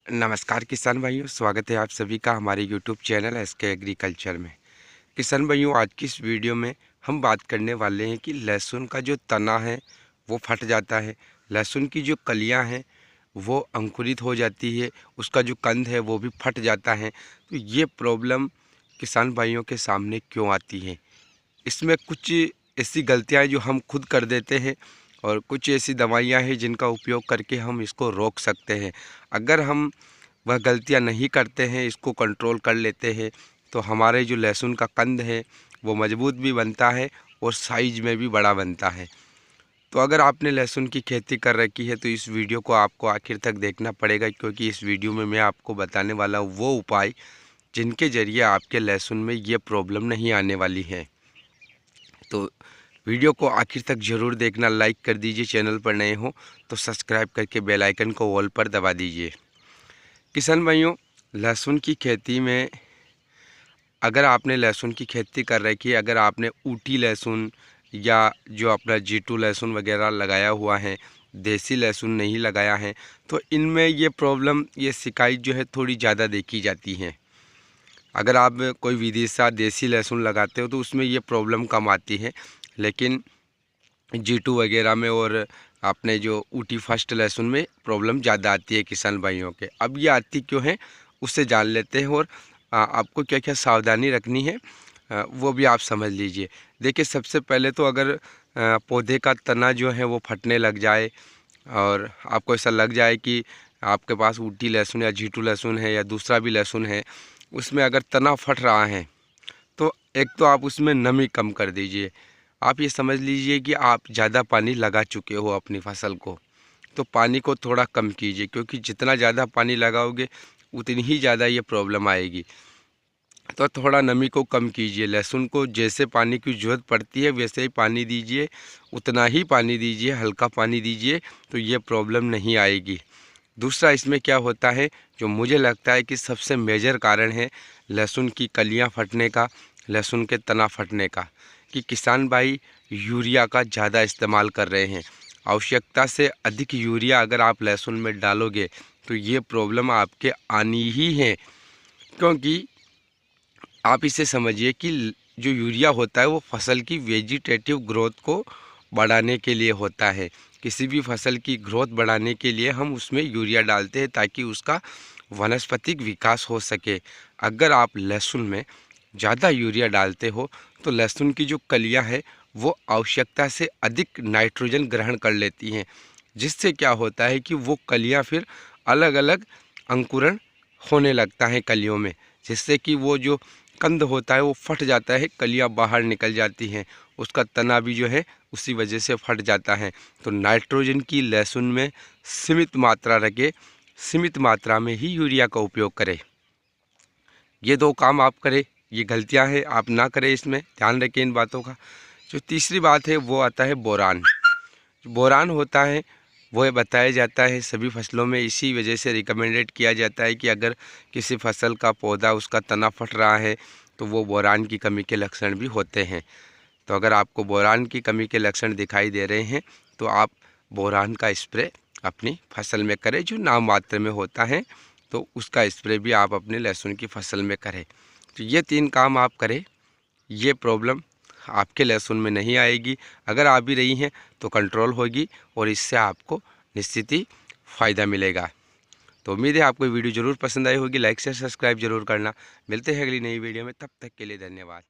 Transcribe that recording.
नमस्कार किसान भाइयों, स्वागत है आप सभी का हमारे यूट्यूब चैनल एसके एग्रीकल्चर में। किसान भाइयों, आज की इस वीडियो में हम बात करने वाले हैं कि लहसुन का जो तना है वो फट जाता है, लहसुन की जो कलियां हैं वो अंकुरित हो जाती है, उसका जो कंद है वो भी फट जाता है। तो ये प्रॉब्लम किसान भाइयों के सामने क्यों आती है? इसमें कुछ ऐसी गलतियाँ हैं जो हम खुद कर देते हैं और कुछ ऐसी दवाइयाँ हैं जिनका उपयोग करके हम इसको रोक सकते हैं। अगर हम वह गलतियाँ नहीं करते हैं, इसको कंट्रोल कर लेते हैं, तो हमारे जो लहसुन का कंद है वो मजबूत भी बनता है और साइज में भी बड़ा बनता है। तो अगर आपने लहसुन की खेती कर रखी है तो इस वीडियो को आपको आखिर तक देखना पड़ेगा, क्योंकि इस वीडियो में मैं आपको बताने वाला हूँ वो उपाय जिनके ज़रिए आपके लहसुन में ये प्रॉब्लम नहीं आने वाली है। तो वीडियो को आखिर तक ज़रूर देखना, लाइक कर दीजिए, चैनल पर नए हो तो सब्सक्राइब करके बेल आइकन को ऑल पर दबा दीजिए। किसान भाइयों, लहसुन की खेती में अगर आपने लहसुन की खेती कर रखी है, अगर आपने ऊटी लहसुन या जो अपना G2 लहसुन वगैरह लगाया हुआ है, देसी लहसुन नहीं लगाया है, तो इनमें ये प्रॉब्लम, ये शिकायत जो है थोड़ी ज़्यादा देखी जाती है। अगर आप कोई विदेशी देसी लहसुन लगाते हो तो उसमें ये प्रॉब्लम कम आती है, लेकिन G2 वगैरह में और आपने जो ऊटी फर्स्ट लहसुन में प्रॉब्लम ज़्यादा आती है किसान भाइयों के। अब ये आती क्यों है उससे जान लेते हैं, और आपको क्या क्या सावधानी रखनी है वो भी आप समझ लीजिए। देखिए, सबसे पहले तो अगर पौधे का तना जो है वो फटने लग जाए और आपको ऐसा लग जाए कि आपके पास ऊटी लहसुन या G2 लहसुन है या दूसरा भी लहसुन है, उसमें अगर तना फट रहा है तो एक तो आप उसमें नमी कम कर दीजिए। आप ये समझ लीजिए कि आप ज़्यादा पानी लगा चुके हो अपनी फसल को, तो पानी को थोड़ा कम कीजिए, क्योंकि जितना ज़्यादा पानी लगाओगे उतनी ही ज़्यादा ये प्रॉब्लम आएगी। तो थोड़ा नमी को कम कीजिए, लहसुन को जैसे पानी की ज़रूरत पड़ती है वैसे ही पानी दीजिए, उतना ही पानी दीजिए, हल्का पानी दीजिए, तो ये प्रॉब्लम नहीं आएगी। दूसरा इसमें क्या होता है, जो मुझे लगता है कि सबसे मेजर कारण है लहसुन की कलियां फटने का, लहसुन के तना फटने का, कि किसान भाई यूरिया का ज़्यादा इस्तेमाल कर रहे हैं। आवश्यकता से अधिक यूरिया अगर आप लहसुन में डालोगे तो ये प्रॉब्लम आपके आनी ही है। क्योंकि आप इसे समझिए कि जो यूरिया होता है वो फसल की वेजिटेटिव ग्रोथ को बढ़ाने के लिए होता है। किसी भी फसल की ग्रोथ बढ़ाने के लिए हम उसमें यूरिया डालते हैं ताकि उसका वानस्पतिक विकास हो सके। अगर आप लहसुन में ज़्यादा यूरिया डालते हो तो लहसुन की जो कलियां हैं वो आवश्यकता से अधिक नाइट्रोजन ग्रहण कर लेती हैं, जिससे क्या होता है कि वो कलियां फिर अलग अलग अंकुरण होने लगता है कलियों में, जिससे कि वो जो कंद होता है वो फट जाता है, कलियां बाहर निकल जाती हैं, उसका तना भी जो है उसी वजह से फट जाता है। तो नाइट्रोजन की लहसुन में सीमित मात्रा रखें, सीमित मात्रा में ही यूरिया का उपयोग करें। ये दो काम आप करें, ये गलतियां हैं आप ना करें, इसमें ध्यान रखें इन बातों का। जो तीसरी बात है वो आता है बोरान। बोरान होता है वो ये बताया जाता है सभी फसलों में, इसी वजह से रिकमेंडेड किया जाता है कि अगर किसी फसल का पौधा उसका तना फट रहा है तो वो बोरान की कमी के लक्षण भी होते हैं। तो अगर आपको बोरान की कमी के लक्षण दिखाई दे रहे हैं तो आप बोरान का स्प्रे अपनी फसल में करें, जो नाम मात्र में होता है, तो उसका स्प्रे भी आप अपने लहसुन की फसल में करें। तो ये 3 काम आप करें, ये प्रॉब्लम आपके लहसुन में नहीं आएगी। अगर आ भी रही हैं तो कंट्रोल होगी और इससे आपको निश्चित ही फ़ायदा मिलेगा। तो उम्मीद है आपको वीडियो ज़रूर पसंद आई होगी। लाइक शेयर सब्सक्राइब जरूर करना। मिलते हैं अगली नई वीडियो में, तब तक के लिए धन्यवाद।